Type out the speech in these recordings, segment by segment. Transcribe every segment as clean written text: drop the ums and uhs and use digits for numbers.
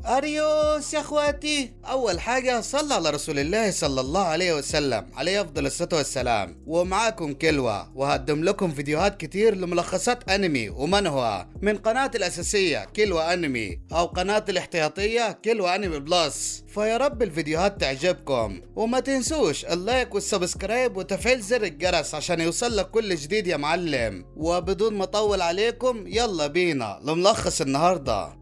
أريوس يا اخواتي، اول حاجة صلى على رسول الله صلى الله عليه وسلم، عليه افضل الصلاة والسلام. ومعاكم كلوة، وهقدم لكم فيديوهات كتير لملخصات انمي ومانهوا من قناة الاساسية كلوة انمي او قناة الاحتياطية كلوة انمي بلس. فيا رب الفيديوهات تعجبكم، وما تنسوش اللايك والسبسكرايب وتفعيل زر الجرس عشان يوصل لك كل جديد يا معلم. وبدون ما اطول عليكم يلا بينا لملخص النهارده.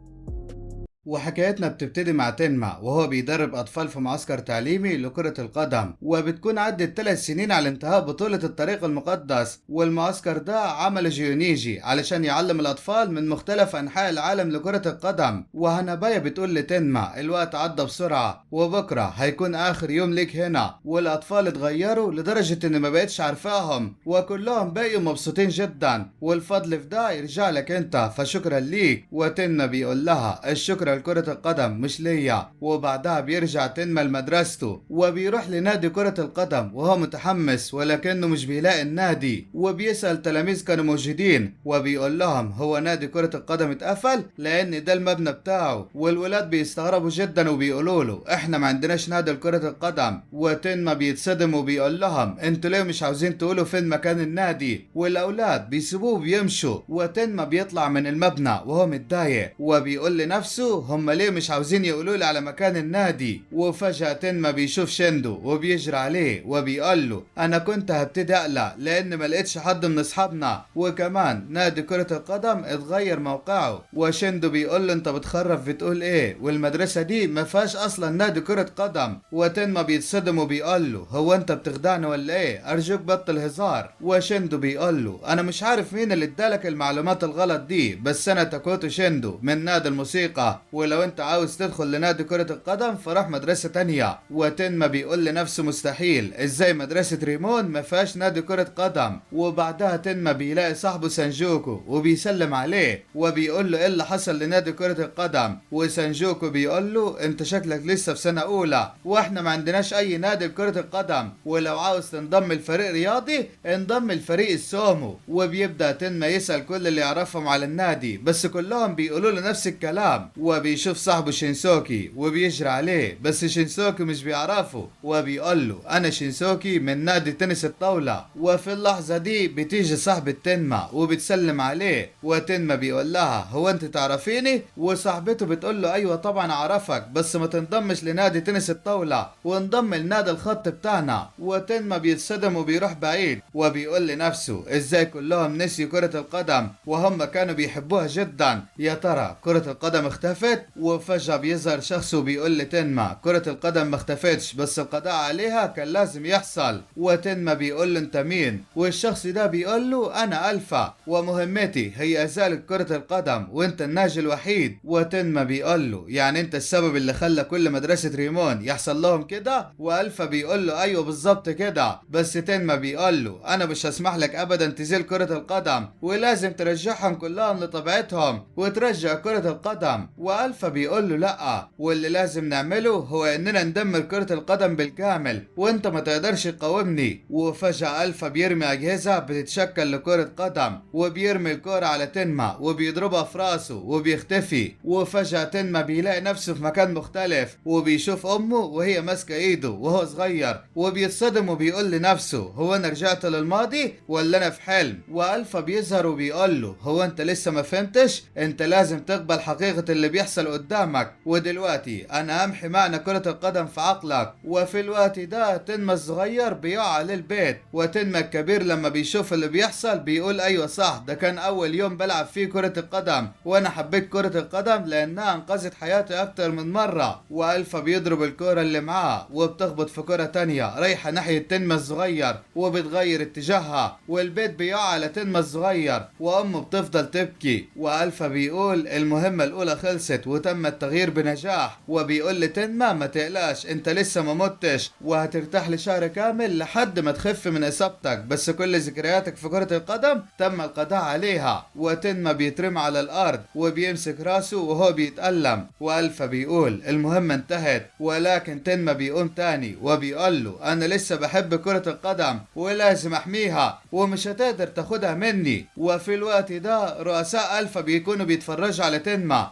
وحكايتنا بتبتدي مع تنما وهو بيدرب أطفال في معسكر تعليمي لكرة القدم، وبتكون عدت 3 سنين على انتهاء بطولة الطريق المقدس. والمعسكر ده عمل جيونيجي علشان يعلم الأطفال من مختلف أنحاء العالم لكرة القدم. وهنابايا بتقول لتنما الوقت عدى بسرعة وبكرة هيكون آخر يوم ليك هنا. والأطفال اتغيروا لدرجة إن ما بقتش عارفاهم، وكلهم بقوا مبسوطين جدا، والفضل في ده يرجع لك انت، فشكرا ليك. وتنما بيقول لها الشكر لكرة القدم مش ليا. وبعدها بيرجع تنما لمدرسته وبيروح لنادي كرة القدم وهو متحمس، ولكنه مش بيلاقي النادي. وبيسأل تلاميذ كانوا موجودين وبيقول لهم هو نادي كرة القدم اتقفل لأن ده المبنى بتاعه. والولاد بيستغربوا جدا وبيقولوا له احنا ما عندناش نادي لكرة القدم. وتنما بيتصدم وبيقول لهم انتوا ليه مش عاوزين تقولوا فين مكان النادي؟ والأولاد بيسيبوه وبيمشوا. وتنما بيطلع من المبنى وهو متضايق وبيقول لنفسه هم ليه مش عاوزين يقولوا لي على مكان النادي؟ وفجأة تنما بيشوف شندو وبيجري عليه وبيقول له انا كنت هبتدي اقلق لان ما لقيتش حد من اصحابنا، وكمان نادي كرة القدم اتغير موقعه. وشندو بيقول له انت بتخرف بتقول ايه؟ والمدرسة دي ما فيهاش اصلا نادي كرة قدم. وتنما بيتصدم وبيقول له هو انت بتخدعني ولا ايه؟ ارجوك بطل هزار. وشندو بيقول له انا مش عارف مين اللي ادالك المعلومات الغلط دي، بس انا تاكوتو شندو من نادي الموسيقى، ولو انت عاوز تدخل لنادي كرة القدم فراح مدرسة تانية. وتنما بيقول لنفسه مستحيل، ازاي مدرسة ريمون ما فيهاش نادي كرة قدم؟ وبعدها تنما بيلاقي صاحبه سانجوكو وبيسلم عليه وبيقول له ايه اللي حصل لنادي كرة القدم. وسانجوكو بيقول له انت شكلك لسه في سنة اولى واحنا ما عندناش اي نادي لكرة القدم، ولو عاوز تنضم الفريق رياضي انضم الفريق السومو. وبيبدأ تنما يسأل كل اللي يعرفهم على النادي، بس كلهم بيقولوا له نفس الكلام. وبيشوف صاحبه شينسوكي وبيجري عليه، بس شينسوكي مش بيعرفه وبيقول له انا شينسوكي من نادي تنس الطاولة. وفي اللحظة دي بتيجي صاحبة تنما وبتسلم عليه، وتنما بيقول لها هو انت تعرفيني؟ وصاحبته بتقول له ايوه طبعا اعرفك، بس ما تنضمش لنادي تنس الطاولة وانضم لنادي الخط بتاعنا. وتنما بيتصدم وبيروح بعيد وبيقول لنفسه ازاي كلهم نسيوا كرة القدم وهم كانوا بيحبوها جدا؟ يا ترى كرة القدم اختفت؟ وفجأة بيظهر شخص وبيقول لتنما كرة القدم ما اختفتش، بس القضاء عليها كان لازم يحصل. وتنما بيقول له انت مين؟ والشخص ده بيقول له انا الفا ومهمتي هي ازالة كرة القدم وانت الناجي الوحيد. وتنما بيقول له يعني انت السبب اللي خلى كل مدرسة ريمون يحصل لهم كده؟ والفا بيقول له ايوه بالظبط كده، بس تنما بيقول له انا مش هسمح لك ابدا تزيل كرة القدم ولازم ترجعهم كلهم لطبيعتهم وترجع كرة القدم. والفا بيقول له لا، واللي لازم نعمله هو اننا ندمر كرة القدم بالكامل وانت ما تقدرش تقاومني. وفجأة الفا بيرمي اجهزة بتتشكل لكرة قدم وبيرمي الكرة على تنما وبيضربها في راسه وبيختفي. وفجأة تنما بيلاقي نفسه في مكان مختلف وبيشوف امه وهي ماسكة ايده وهو صغير وبيتصدم وبيقول لنفسه هو انا رجعت للماضي ولا انا في حلم؟ والفا بيظهر وبيقول له هو انت لسه ما فهمتش؟ انت لازم تقبل حقيقة اللي بيحصل قدامك، ودلوقتي انا امحي معنى كرة القدم في عقلك. وفي الوقت ده تنما الصغير بيقع على البيت، وتنما الكبير لما بيشوف اللي بيحصل بيقول ايوه صح، ده كان اول يوم بلعب فيه كرة القدم وانا حبيت كرة القدم لانها انقذت حياتي اكتر من مرة. والفا بيضرب الكرة اللي معاه وبتخبط في كرة تانية رايحة ناحية تنما الصغير وبتغير اتجاهها، والبيت بيقع على تنما الصغير وامه بتفضل تبكي. والفا بيقول المهمة الاولى خلصت وتم التغيير بنجاح، وبيقول لتنما ما تقلقش انت لسه ما متش وهترتاح لشهر كامل لحد ما تخف من اصابتك، بس كل ذكرياتك في كرة القدم تم القضاء عليها. وتنما بيترمى على الارض وبيمسك راسه وهو بيتألم. والفا بيقول المهمة انتهت، ولكن تنما بيقوم تاني وبيقول له انا لسه بحب كرة القدم ولازم احميها ومش هتقدر تاخدها مني. وفي الوقت ده رؤساء الفا بيكونوا بيتفرجوا على تنما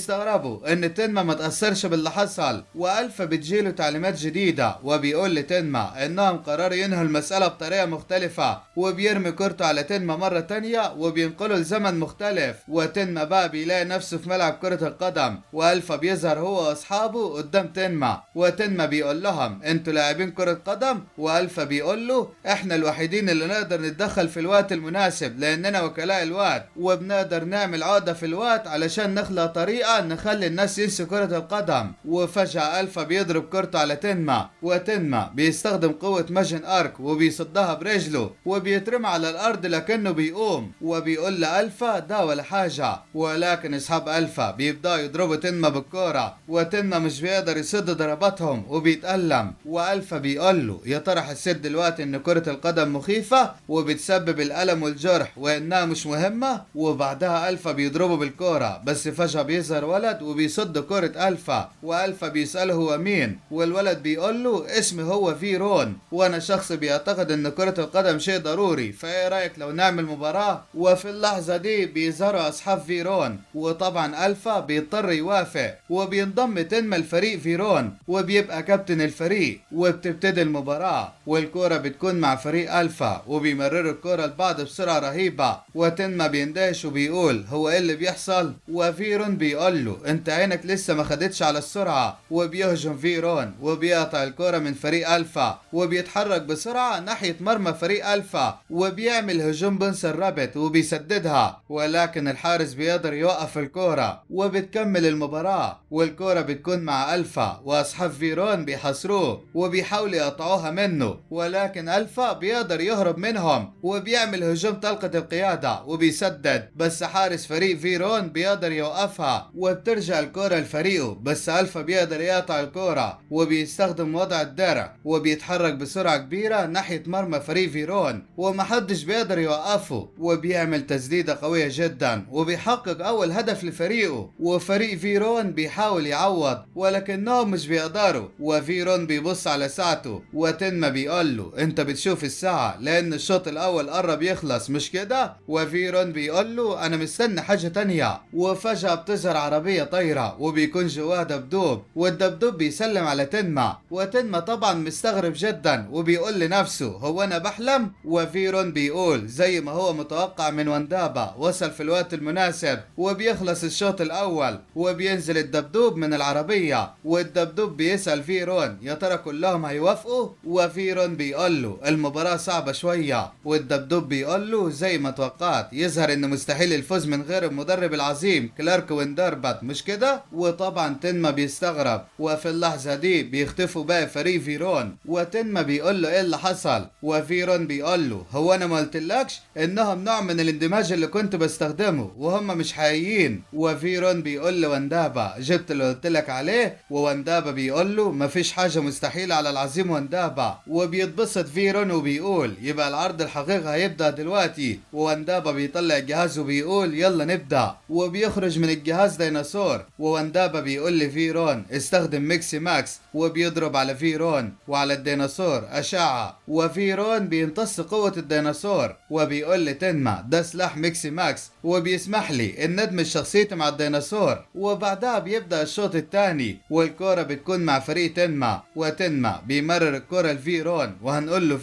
وبيستغربوا ان تنما ما تأثرش باللي حصل، والفا بتجيله تعليمات جديدة وبيقول لتنما انهم قرروا ينهوا المسألة بطريقة مختلفة، وبيرمي كورته على تنما مرة تانية وبينقله لزمن مختلف. وتنما بقى بيلاقي نفسه في ملعب كرة القدم، والفا بيظهر هو واصحابه قدام تنما، وتنما بيقول لهم انتوا لاعبين كرة قدم، والفا بيقول له احنا الوحيدين اللي نقدر نتدخل في الوقت المناسب لاننا وكلاء الوقت، وبنقدر نعمل عقدة في الوقت علشان نخلق طريقة نخلي الناس ينسوا كرة القدم. وفجأة الفا بيضرب كورته على تنما، وتنما بيستخدم قوة ماجن ارك وبيصدها برجله وبيترمى على الارض لكنه بيقوم، وبيقول لألفا ده ولا حاجة. ولكن اصحاب الفا بيبدأوا يضربوا تنما بالكورة، وتنما مش بيقدر يصد ضرباتهم وبيتألم. والفا بيقول له يا ترى حسيت دلوقتي ان كرة القدم مخيفة وبتسبب الألم والجرح وانها مش مهمة؟ وبعدها الفا بيضربه بالكورة، بس فجأة بيظهر ولد وبيصد كرة الفا، والفا بيسأله هو مين، والولد بيقول له اسمي هو فيرون، وانا شخص بيعتقد ان كرة القدم شيء ضروري، فايه رأيك لو نعمل مباراة؟ وفي اللحظة دي بيظهروا اصحاب فيرون، وطبعا الفا بيضطر يوافق وبينضم تنما لفريق فيرون وبيبقى كابتن الفريق، وبتبتدي المباراة والكرة بتكون مع فريق الفا وبيمرروا الكرة لبعض بسرعة رهيبة. وتنما بيندهش وبيقول هو ايه اللي بيحصل؟ وفيرون بيقول له انت عينك لسه ما خدتش على السرعة، وبيهجم فيرون وبيقطع الكرة من فريق الفا وبيتحرك بسرعة ناحية مرمى فريق الفا وبيعمل هجوم بنس الرابط وبيسددها، ولكن الحارس بيقدر يوقف الكرة وبتكمل المباراة، والكرة بتكون مع الفا واصحاب فيرون بيحاصروه وبيحاولوا يقطعوها منه، ولكن الفا بيقدر يهرب منهم وبيعمل هجوم طلقة القيادة وبيسدد، بس حارس فريق فيرون بيقدر يوقفها وبترجع الكرة لفريقه، بس الفا بيقدر يقطع الكرة وبيستخدم وضع الدرع وبيتحرك بسرعة كبيرة ناحية مرمى فريق فيرون ومحدش بيقدر يوقفه، وبيعمل تسديدة قوية جدا وبيحقق اول هدف لفريقه، وفريق فيرون بيحاول يعوض ولكنهم مش بيقدروا. وفيرون بيبص على ساعته، وتنما بيقول له انت بتشوف الساعة لان الشوط الاول قرب يخلص مش كده؟ وفيرون بيقول له انا مستني حاجة تانية. وفجأة بتظهر عربية طايرة وبيكون جواها دبدوب، والدبدوب بيسلم على تنما، وتنما طبعا مستغرب جدا وبيقول لنفسه هو انا بحلم؟ وفيرون بيقول زي ما هو متوقع من واندابا وصل في الوقت المناسب، وبيخلص الشوط الاول وبينزل الدبدوب من العربية، والدبدوب بيسأل فيرون يا ترى كلهم هيوافقوا؟ وفيرون بيقول له المباراة صعبة شوية، والدبدوب بيقول له زي ما توقعت يظهر انه مستحيل الفوز من غير المدرب العظيم كلارك ويندربت مش كده؟ وطبعا تنما بيستغرب، وفي اللحظة دي بيختفوا باقي فريق فيرون، وتنما بيقول له ايه اللي حصل؟ وفيرون بيقول له هو انا ما قلتلكش انهم نوع من الاندماج اللي كنت بستخدمه وهم مش حقيقيين؟ وفيرون بيقول له واندابا جبت اللي قلتلك عليه، وواندابا بيقول له مفيش حاجة مستحيلة على العظيم واندابا، وبيتبسط فيرون وبيقول يبقى العرض الحقيقي هيبدأ دلوقتي. وواندابا بيطلع الجهاز وبيقول يلا نبدأ، وبيخرج من الجهاز ديناصور، وواندابا بيقول لفيرون استخدم ميكسي ماكس وبيضرب على فيرون وعلى الديناصور أشعة، وفيرون بيمتص قوة الديناصور وبيقول لتنما ده سلاح ميكسي ماكس وبيسمح لي ان ندمج شخصيتي مع الديناصور. وبعدها بيبدأ الشوط الثاني والكرة بتكون مع فريق تنما، وتنما بيمرر الكرة لفيرون وهنقول له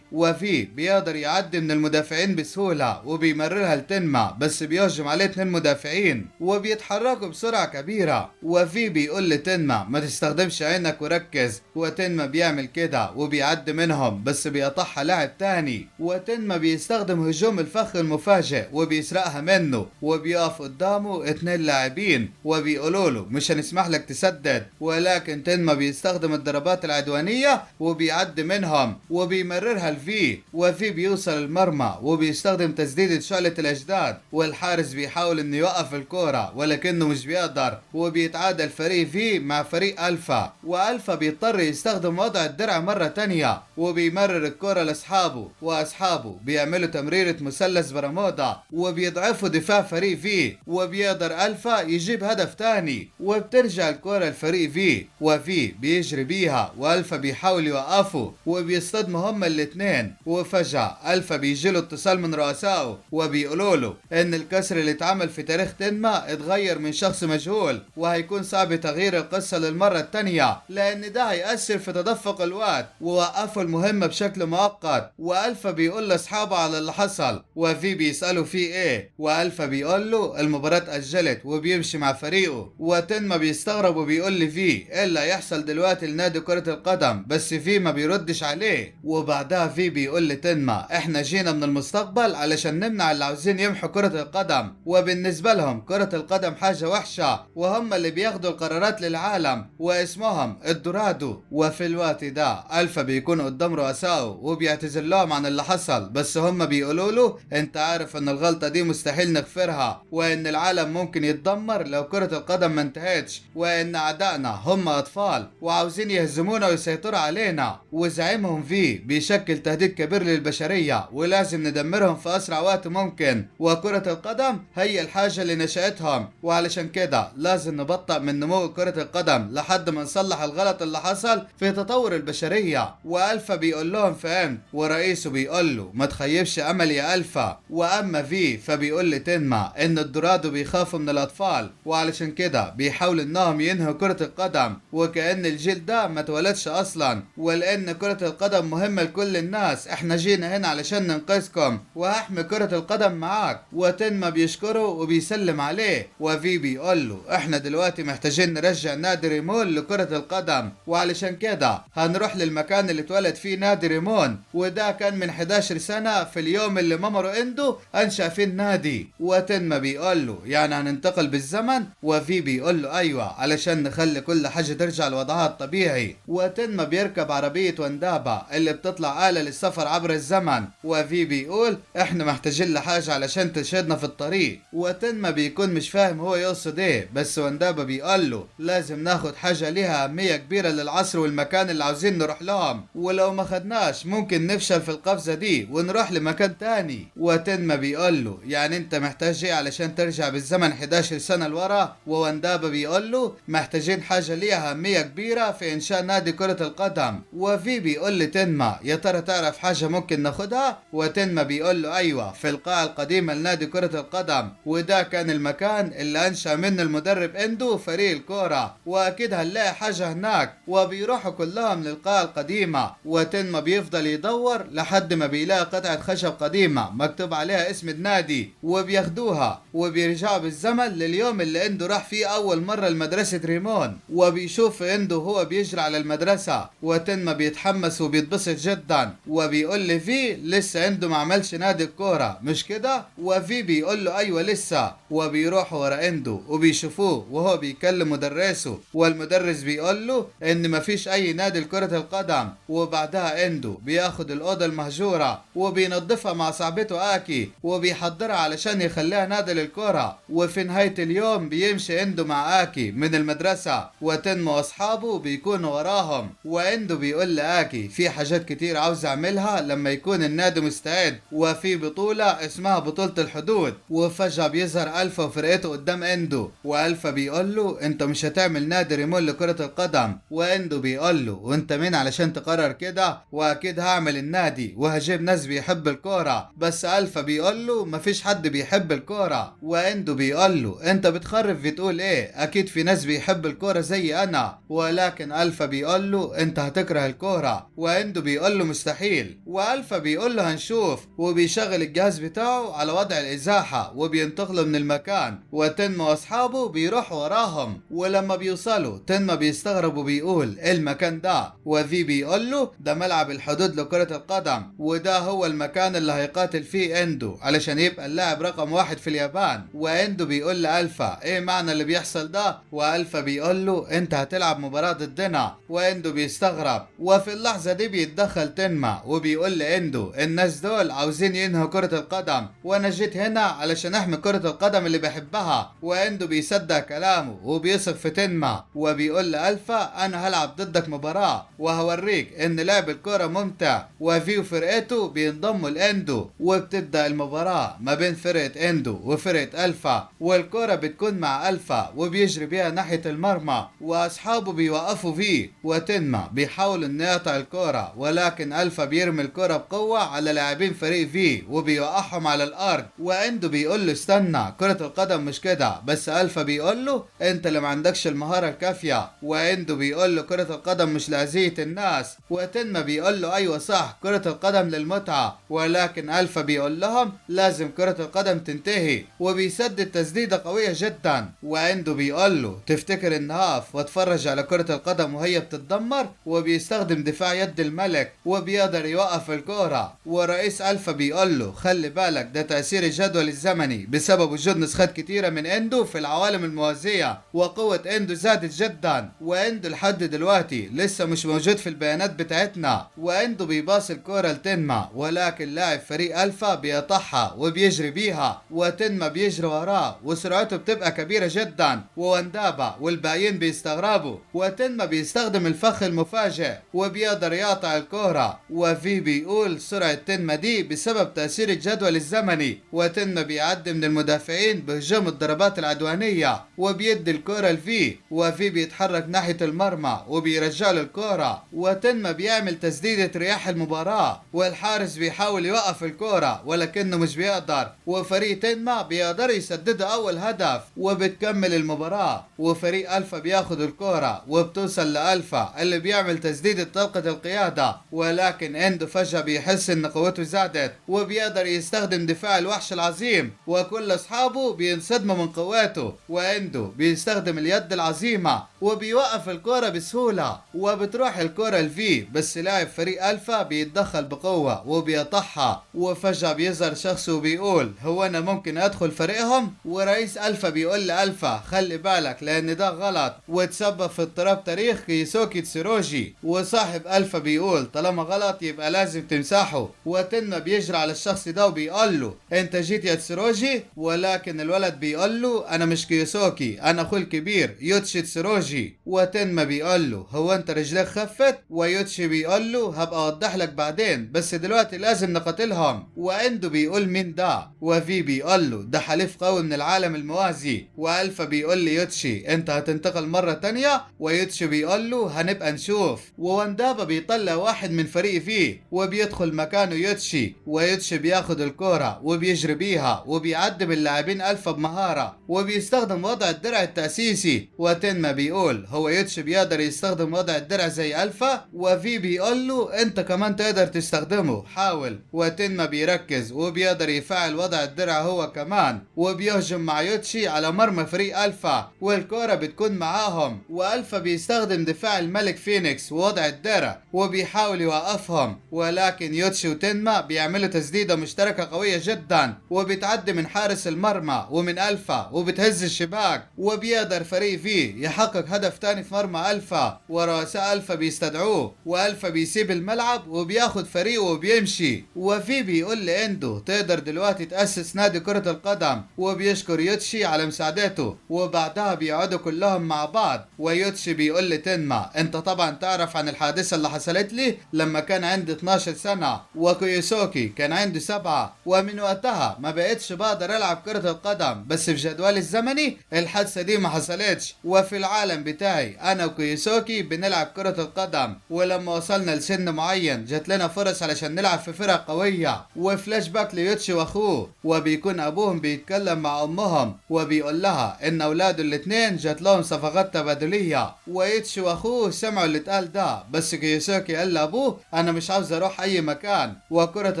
وفي بيقدر يعدي من المدافعين بسهولة وبيمررها لتنما، بس بيهجم عليه 2 مدافعين وبيتحركوا بسرعة كبيرة، وفي بيقول لتنما ما تستخدمش عينك وركز، وتنما بيعمل كده وبيعدي منهم بس بيقطعها لاعب تاني، وتنما بيستخدم هجوم الفخ المفاجئ وبيسرقها منه، وبيقف قدامه 2 لاعبين وبيقولوا له مش هنسمح لك تسدد، ولكن تنما بيستخدم الضربات العدوانية وبيعدي منهم وبيمررها لفي، وفي بيوصل المرمى وبيستخدم تسديدة شعلة الأجداد، والحارس بيحاول انه يوقف الكرة ولكنه مش بيقدر، وبيتعادل فريق في مع فريق ألفا، وألفا بيضطر يستخدم وضع الدرع مرة تانية وبيمرر الكرة لأصحابه، وأصحابه بيعملوا تمريرة مثلث برمودا وبيضعفوا بيوقفوا دفاع فريق في، وبيقدر ألفا يجيب هدف تاني، وبترجع الكرة الفريق في، وفي بيجري بيها وألفا بيحاول يوقفه، وبيصطدموا هما الاتنين. وفجأة ألفا بيجيله اتصال من رؤسائه وبيقولوا له إن الكسر اللي اتعمل في تاريخ تنما اتغير من شخص مجهول، وهيكون صعب تغيير القصة للمرة التانية لأن ده هيأثر في تدفق الوقت، ووقفوا المهمة بشكل مؤقت. وألفا بيقول لأصحابه على اللي حصل، وفي بيسألوا فيه إيه، وألفا بيقول له المباراة اتأجلت وبيمشي مع فريقه. وتنما بيستغرب وبيقول لي في إيه اللي هيحصل دلوقتي لنادي كرة القدم، بس في ما بيردش عليه. وبعدها في بيقول لتنما إحنا جينا من المستقبل علشان نمنع اللي عاوزين يمحوا كرة القدم، وبالنسبة لهم كرة القدم حاجة وحشة وهم اللي بياخدوا القرارات للعالم واسمهم الدورادو. وفي الوقت ده ألفا بيكون قدام رؤسائه وبيعتذر لهم عن اللي حصل، بس هم بيقولوا له انت عارف ان الغلطة دي مستحيل نغفرها، وان العالم ممكن يتدمر لو كرة القدم ما انتهتش، وان اعدائنا هم اطفال وعاوزين يهزمونا ويسيطروا علينا، وزعيمهم فيه بيشكل تهديد كبير للبشرية ولازم ندمرهم في اسرع وقت ممكن، وكرة القدم هي الحاجة اللي نشأتهم، وعلشان كده لازم نبطأ من نمو كرة القدم لحد ما نصلح الغلط اللي حصل في تطور البشرية. وألفا بيقول لهم فهمت، ورئيسه بيقول له ما تخيبش امل يا ألفا. واما في فبيقول لتنما ان الدورادو بيخافوا من الاطفال، وعلشان كده بيحاولوا انهم ينهوا كرة القدم، وكأن الجيل ده ما اتولدش اصلا، ولان كرة القدم مهمة لكل الناس، احنا جينا هنا علشان ننقذكم وهحمي كرة القدم معاك. وتنما بيشكره وبيسلم عليه، وفي بيقول له احنا دلوقتي محتاجين نرجع نادي ريمون لكرة القدم، وعلشان كده هنروح للمكان اللي اتولد فيه نادي ريمون، وده كان من 11 سنة في اليوم اللي مامورو اندو انشأ فيه النادي. وتنما بيقول له يعني هننتقل بالزمن، وفي بيقول له ايوه علشان نخلي كل حاجة ترجع لوضعها الطبيعي. وتنما بيركب عربية واندابا اللي بتطلع آلة للسفر عبر الزمن، وفي بيقول احنا محتاجين لحاجة علشان ترشدنا في الطريق. وتنما بيكون مش فاهم هو يقصد ايه، بس واندابا بيقول له لازم ناخد حاجة ليها أهمية كبيرة للعصر والمكان اللي عاوزين نروح لهم، ولو ما خدناش ممكن نفشل في القفزة دي ونروح لمكان تاني. وتنما بيقول له يعني انت محتاج ايه علشان ترجع بالزمن 11 سنة لورا؟ وواندابا بيقول له محتاجين حاجة ليها أهمية كبيرة في إنشاء نادي كرة القدم. وفي بيقول لتنما يا ترى تعرف حاجة ممكن ناخدها؟ وتنما بيقول له ايوه في القاعة القديمة لنادي كرة القدم، وده كان المكان اللي أنشأ منه المدرب اندو فريق الكورة، واكيد هنلاقي حاجة هناك. وبيروحوا كلهم للقاعة القديمة، وتنما بيفضل يدور لحد ما بيلاقي قطعة خشب قديمة مكتوب عليها اسم النادي، وبياخدوها وبيرجعوا بالزمن لليوم اللي اندو راح فيه اول مرة لمدرسة ريمون، وبيشوف اندو هو بيجري على المدرسة. وتنما بيتحمس وبيتبسط جدا، وبيقول لي في لسه اندو ما عملش نادي الكورة مش كده؟ وفي بيقول له ايوه لسه. وبيروحوا ورا اندو وبيشوفوه وهو بيكلم مدرسه، والمدرس بيقول له ان مفيش اي نادي لكرة القدم. وبعدها اندو بياخد الاوضه المهجوره وبينظفها مع صاحبته اكي وبيحضرها علشان يخليها نادي للكرة. وفي نهايه اليوم بيمشي اندو مع اكي من المدرسه، وتنما واصحابه بيكونوا وراهم. واندو بيقول لاكي في حاجات كتير عاوز اعملها لما يكون النادي مستعد، وفي بطوله اسمها بطوله الحدود. وفجاه بيظهر الفا وفرقته قدام اندو، والفا بيقول له انت مش هتعمل نادي ريمون لكرة القدم. واندو بيقول له وانت مين علشان تقرر كده؟ واكيد هعمل النادي وهجيب ناس بيحب الكورة. بس الفا بيقول له مفيش حد بيحب الكورة. واندو بيقول له انت بتخرف بتقول ايه؟ اكيد في ناس بيحب الكورة زي انا. ولكن الفا بيقول له انت هتكره الكورة. واندو بيقول له مستحيل. والفا بيقول له هنشوف، وبيشغل الجهاز بتاعه على وضع الازاحة وبينتقلوا من المكان. وتنما واصحابه بيروحوا وراهم، ولما بيوصلوا تنما بيستغرب وبيقول ايه المكان ده؟ وفي بيقول له ده ملعب الحدود لكرة القدم، وده هو المكان اللي هيقاتل فيه اندو علشان يبقى اللاعب رقم 1 في اليابان. واندو بيقول لألفا ايه معنى اللي بيحصل ده؟ والفا بيقول له انت هتلعب مباراة ضدنا. واندو بيستغرب، وفي اللحظة دي بيتدخل تنما وبيقول لاندو الناس دول عاوزين ينهوا كرة القدم، وانا جيت هنا علشان احمي كرة القدم اللي بحبها. واندو بيصدق كلامه وبيثق في تنما، وبيقول لألفا انا هلعب ضدك مباراة وهوريك ان لعب الكرة ممتع. وفي وفرقته بينضموا لاندو، وبتبدأ المباراة ما بين فرقة فرقة اندو وفرقة الفا، والكرة بتكون مع الفا وبيجري بيها ناحية المرمى واصحابه بيوقفوا فيه، وتنما بيحاول انه يقطع الكرة ولكن الفا بيرمي الكرة بقوة على لاعبين فريق في وبيوقعهم على الارض، واندو بيقول له استنى كرة القدم مش كده، بس الفا بيقول له انت اللي ما عندكش المهارة الكافية، واندو بيقول له كرة القدم مش لأذية الناس، وتنما بيقول له ايوه صح كرة القدم للمتعة، ولكن الفا بيقول لهم لازم كرة القدم تنتهي، وبيسدد تسديدة قوية جدا، واندو بيقول له تفتكر ان هاف واتفرج على كرة القدم وهي بتتدمر، وبيستخدم دفاع يد الملك وبيقدر يوقف الكرة، ورئيس الفا بيقول له خلي بالك ده تأثير الجدول الزمني بسبب وجود نسخات كتيرة من اندو في العوالم الموازية، وقوة اندو زادت جدا، واندو لحد دلوقتي لسه مش موجود في البيانات بتاعتنا، واندو بيباص الكرة لتنما ولكن لاعب فريق الفا بيقطعها وبيجري بيها، وتنما بيجري وراه وسرعته بتبقى كبيرة جدا، وواندابا والباقيين بيستغربوا، وتنما بيستخدم الفخ المفاجئ وبيقدر يقطع الكرة، وفي بيقول سرعة تنما دي بسبب تأثير الجدول الزمني، وتنما بيعدي من المدافعين بهجوم الضربات العدوانية وبيدي الكرة لفي، وفي بيتحرك ناحية المرمى وبيرجع له الكرة، وتنما بيعمل تسديدة رياح المباراة، والحارس بيحاول يوقف الكرة ولكنه مش بيقدر، وفريق تنما بيقدر يسدد أول هدف وبتكمل المباراة، وفريق ألفا بياخد الكرة وبتوصل لألفا اللي بيعمل تسديدة طلقة القيادة، ولكن اندو فجأة بيحس ان قوته زادت وبيقدر يستخدم دفاع الوحش العظيم، وكل اصحابه بينصدموا من قوته، واندو بيستخدم اليد العظيمة وبيوقف الكرة بسهولة وبتروح الكرة لفي، بس لاعب فريق ألفا بيتدخل بقوة وبيقطعها، وفجأة بيظهر شخص وبيقول هو انا ممكن ادخل فريقهم، ورئيس ألفا بيقول لألفا خلي بالك لان ده غلط وتسبب في اضطراب تاريخ كيسوكي تسوروجي، وصاحب ألفا بيقول طالما غلط يبقى لازم تمسحه، وتنما بيجري على الشخص ده وبيقول له انت جيت يا تسوروجي، ولكن الولد بيقول له انا مش كيسوكي انا اخوه الكبير يوتشي تسوروجي، وتنما بيقول له هو انت رجلك خفت، ويوتشي بيقول له هبقى اوضح لك بعدين بس دلوقتي لازم نقاتلهم، واندو بيقول مين ده، وفي بيقول له ده حليف قوي من العالم الموازي، والفا بيقول لي يوتشي انت هتنتقل مرة تانية، ويوتشي بيقول له هنبقى نشوف، وواندابا بيطلع واحد من فريق فيه وبيدخل مكانه يوتشي، ويوتشي بياخد الكرة وبيجري بيها وبيعدي باللاعبين الفا بمهارة وبيستخدم وضع الدرع التأسيسي، وتنما بيقول هو يوتشي بيقدر يستخدم وضع الدرع زي الفا، وفي بيقول له انت كمان تقدر تستخدمه حاول، وتنما بيركز وبيقدر يفعل وضع الدرع هو كمان وبيهجم مع يوتشي على مرمى فريق الفا، والكرة بتكون معاهم، والفا بيستخدم دفاع الملك فينيكس ووضع الدرع وبيحاول يوقفهم، ولكن يوتشي وتنما بيعملوا تسديدة مشتركة قوية جدا وبتعدي من حارس المرمى ومن الفا وبتهز الشباك، وبيقدر فريق فيه يحقق هدف تاني في مرمى الفا، ورؤساء الفا بيستدعوه، والفا بيسيب الملعب وبياخد فريقه وبيمشي، وفي بيقول لاندو تقدر دلوقتي تأسس نادي كرة القدم، وبيشكر يوتشي على مساعدته، وبعدها بيقعدوا كلهم مع بعض، ويوتشي بيقول لتنما انت طبعا تعرف عن الحادثة اللي حصلت لي لما كان عندي 12 سنة وكيوسوكي كان عنده 7، ومن وقتها ما بقتش بقدر العب كرة القدم، بس في جدولي الزمني الحادثة دي ما حصلتش، وفي العالم بتاعي انا وكيوسوكي بنلعب كرة القدم، ولما وصلنا لسن معين جات لنا فرص علشان نلعب في فرق قوية، وفلاش باك ليوتشي واخوه وبيكون ابوهم بيتكلم مع امهم وبيقول لها ان اولاده الاثنين جات لهم صفقات تبادلية، ويوتشي واخوه سمعوا اللي اتقال ده، بس كيوسوكي قال لابوه انا مش عاوز اروح اي مكان وكرة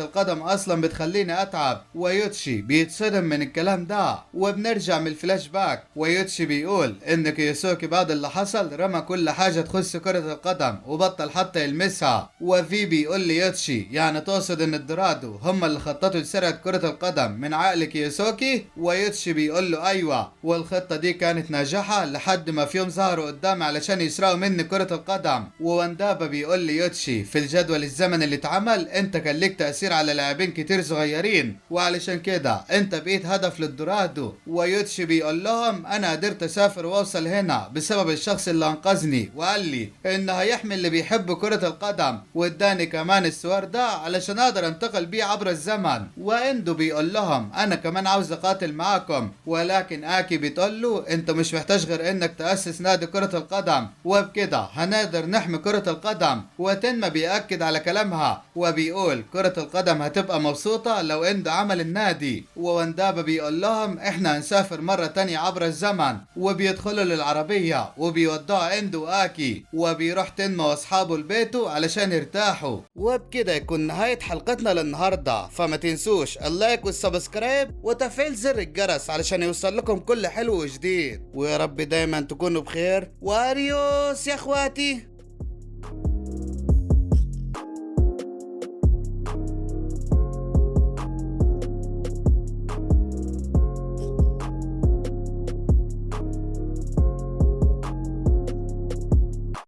القدم اصلا بتخليني اتعب، ويوتشي بيتصدم من الكلام ده، وبنرجع من الفلاش باك ويوتشي بيقول ان كيوسوكي بعد اللي حصل رمى كل حاجة تخص كرة القدم وبطل حتى يلمسها، وفي بيقول لي يوتشي يعني تقصد ان الدورادو هم اللي خططوا لسرقة كرة القدم من عقل كيوسوكي، ويوتشي بيقول له ايوه، والخطة دي كانت ناجحة لحد ما في يوم ظهروا قدامي علشان يسرقوا مني كرة القدم، وواندابا بيقول لي يوتشي في الجدول الزمني اللي اتعمل انت كان ليك تأثير على لاعبين كتير صغيرين وعلشان كده انت بقيت هدف للدورادو، ويوتشي بيقول لهم انا قدرت اسافر واوصل هنا بسبب الشخص اللي انقذني وقال لي انه هيحمي اللي بيحب كرة القدم، واداني كمان السوار ده علشان اقدر انتقل بيه عبر الزمن، واندو بيقول لهم انا كمان عاوز اقاتل معاكم، ولكن اكي بتقول له انت مش محتاج غير انك تأسس نادي كرة القدم وبكده هنقدر نحمي كرة القدم. وتنما بيأكد على كلامها وبيقول كرة القدم هتبقى مبسوطة لو اندو عمل النادي. وواندابا بيقول لهم احنا هنسافر مرة تانية عبر الزمن، وبيدخلوا للعربية وبيودعوا اندو واكي، وبيروح تنما واصحابه لبيته علشان يرتاحوا. وبكده يكون نهاية حلقتنا للنهاردة، فما تنسوش اللايك والسبسكرايب وتفعيل زر الجرس علشان يوصل لكم كل حلو وجديد. ويا رب دايما تكونوا بخير، واريوس يا اخواتي.